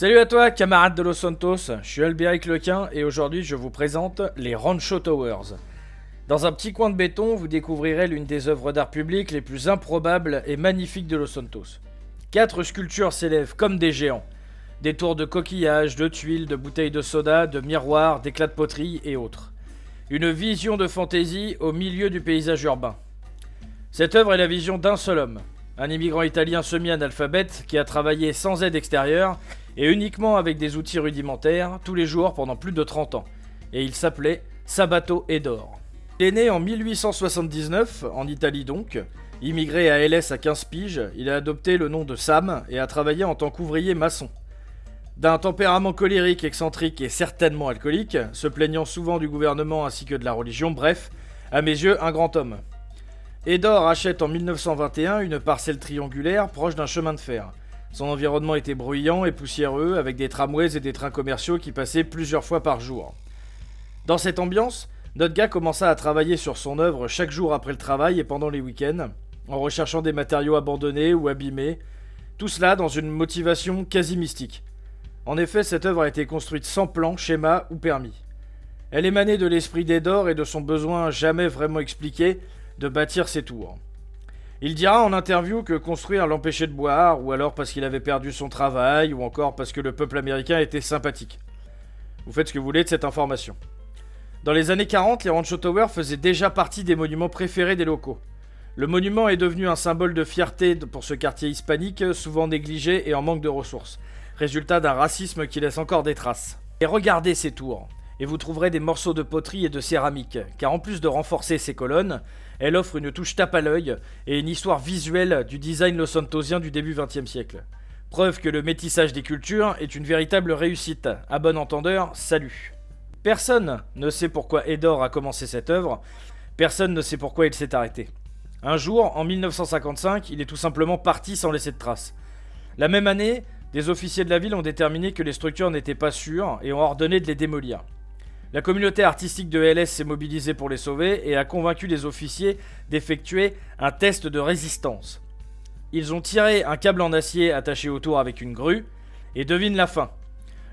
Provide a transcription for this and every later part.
Salut à toi, camarade de Los Santos, je suis Albéric Lequin et aujourd'hui je vous présente les Rancho Towers. Dans un petit coin de béton, vous découvrirez l'une des œuvres d'art public les plus improbables et magnifiques de Los Santos. 4 sculptures s'élèvent comme des géants. Des tours de coquillages, de tuiles, de bouteilles de soda, de miroirs, d'éclats de poterie et autres. Une vision de fantaisie au milieu du paysage urbain. Cette œuvre est la vision d'un seul homme, un immigrant italien semi-analphabète qui a travaillé sans aide extérieure et uniquement avec des outils rudimentaires tous les jours pendant plus de 30 ans. Et il s'appelait Sabato Edor. Il est né en 1879, en Italie donc. Immigré à LS à 15 piges, il a adopté le nom de Sam et a travaillé en tant qu'ouvrier maçon. D'un tempérament colérique, excentrique et certainement alcoolique, se plaignant souvent du gouvernement ainsi que de la religion, bref, à mes yeux, un grand homme. Edor achète en 1921 une parcelle triangulaire proche d'un chemin de fer. Son environnement était bruyant et poussiéreux, avec des tramways et des trains commerciaux qui passaient plusieurs fois par jour. Dans cette ambiance, notre gars commença à travailler sur son œuvre chaque jour après le travail et pendant les week-ends, en recherchant des matériaux abandonnés ou abîmés, tout cela dans une motivation quasi mystique. En effet, cette œuvre a été construite sans plan, schéma ou permis. Elle émanait de l'esprit d'Edor et de son besoin jamais vraiment expliqué de bâtir ses tours. Il dira en interview que construire l'empêchait de boire, ou alors parce qu'il avait perdu son travail, ou encore parce que le peuple américain était sympathique. Vous faites ce que vous voulez de cette information. Dans les années 40, les Rancho Towers faisaient déjà partie des monuments préférés des locaux. Le monument est devenu un symbole de fierté pour ce quartier hispanique, souvent négligé et en manque de ressources. Résultat d'un racisme qui laisse encore des traces. Et regardez ces tours, et vous trouverez des morceaux de poterie et de céramique, car en plus de renforcer ses colonnes, elle offre une touche tape à l'œil et une histoire visuelle du design losantosien du début XXe siècle. Preuve que le métissage des cultures est une véritable réussite. À bon entendeur, salut. Personne ne sait pourquoi Edor a commencé cette œuvre, personne ne sait pourquoi il s'est arrêté. Un jour, en 1955, il est tout simplement parti sans laisser de traces. La même année, des officiers de la ville ont déterminé que les structures n'étaient pas sûres et ont ordonné de les démolir. La communauté artistique de LS s'est mobilisée pour les sauver et a convaincu les officiers d'effectuer un test de résistance. Ils ont tiré un câble en acier attaché autour avec une grue, et devine la fin.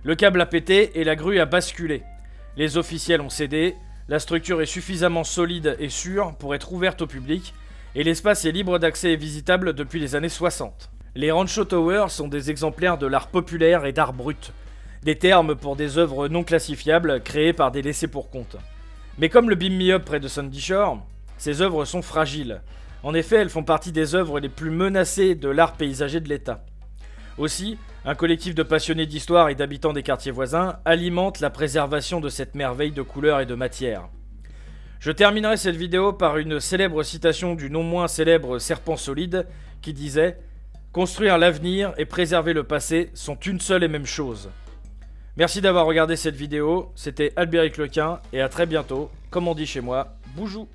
Le câble a pété et la grue a basculé. Les officiels ont cédé, la structure est suffisamment solide et sûre pour être ouverte au public, et l'espace est libre d'accès et visitable depuis les années 60. Les Rancho Towers sont des exemplaires de l'art populaire et d'art brut. Des termes pour des œuvres non classifiables créées par des laissés-pour-compte. Mais comme le Beam Me Up près de Sandy Shore, ces œuvres sont fragiles. En effet, elles font partie des œuvres les plus menacées de l'art paysager de l'État. Aussi, un collectif de passionnés d'histoire et d'habitants des quartiers voisins alimente la préservation de cette merveille de couleurs et de matière. Je terminerai cette vidéo par une célèbre citation du non moins célèbre Serpent Solide qui disait « Construire l'avenir et préserver le passé sont une seule et même chose ». Merci d'avoir regardé cette vidéo, c'était Albéric Lequin et à très bientôt, comme on dit chez moi, boujou.